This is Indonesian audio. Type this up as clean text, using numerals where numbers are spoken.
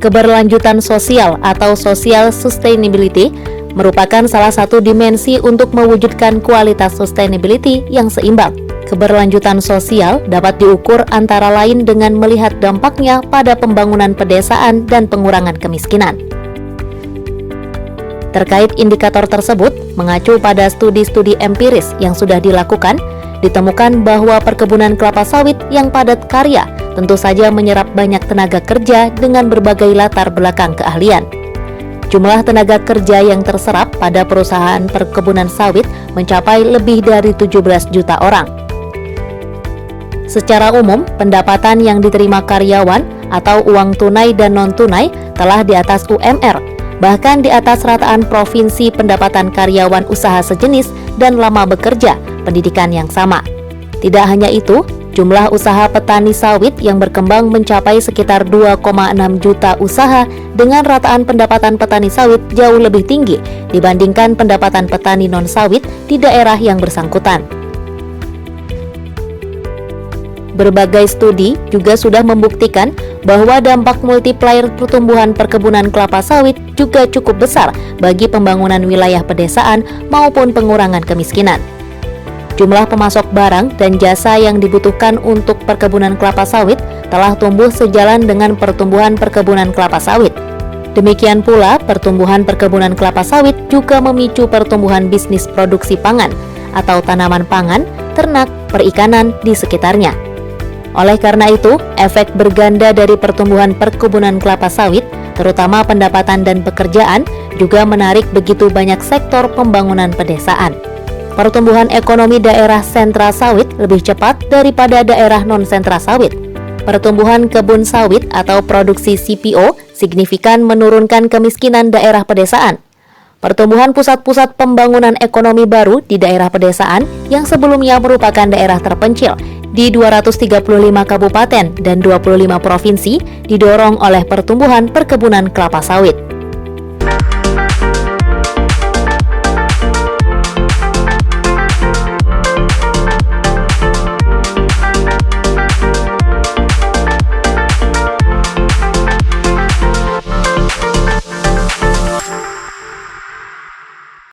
Keberlanjutan sosial atau social sustainability merupakan salah satu dimensi untuk mewujudkan kualitas sustainability yang seimbang. Keberlanjutan sosial dapat diukur antara lain dengan melihat dampaknya pada pembangunan pedesaan dan pengurangan kemiskinan. Terkait indikator tersebut, mengacu pada studi-studi empiris yang sudah dilakukan, ditemukan bahwa perkebunan kelapa sawit yang padat karya tentu saja menyerap banyak tenaga kerja dengan berbagai latar belakang keahlian. Jumlah tenaga kerja yang terserap pada perusahaan perkebunan sawit mencapai lebih dari 17 juta orang. Secara umum, pendapatan yang diterima karyawan atau uang tunai dan non-tunai telah di atas UMR, bahkan di atas rataan provinsi pendapatan karyawan usaha sejenis dan lama bekerja pendidikan yang sama. Tidak hanya itu, jumlah usaha petani sawit yang berkembang mencapai sekitar 2,6 juta usaha dengan rataan pendapatan petani sawit jauh lebih tinggi dibandingkan pendapatan petani non-sawit di daerah yang bersangkutan. Berbagai studi juga sudah membuktikan bahwa dampak multiplier pertumbuhan perkebunan kelapa sawit juga cukup besar bagi pembangunan wilayah pedesaan maupun pengurangan kemiskinan. Jumlah pemasok barang dan jasa yang dibutuhkan untuk perkebunan kelapa sawit telah tumbuh sejalan dengan pertumbuhan perkebunan kelapa sawit. Demikian pula, pertumbuhan perkebunan kelapa sawit juga memicu pertumbuhan bisnis produksi pangan atau tanaman pangan, ternak, perikanan di sekitarnya. Oleh karena itu, efek berganda dari pertumbuhan perkebunan kelapa sawit, terutama pendapatan dan pekerjaan, juga menarik begitu banyak sektor pembangunan pedesaan. Pertumbuhan ekonomi daerah sentra sawit lebih cepat daripada daerah non-sentra sawit. Pertumbuhan kebun sawit atau produksi CPO signifikan menurunkan kemiskinan daerah pedesaan. Pertumbuhan pusat-pusat pembangunan ekonomi baru di daerah pedesaan yang sebelumnya merupakan daerah terpencil di 235 kabupaten dan 25 provinsi didorong oleh pertumbuhan perkebunan kelapa sawit.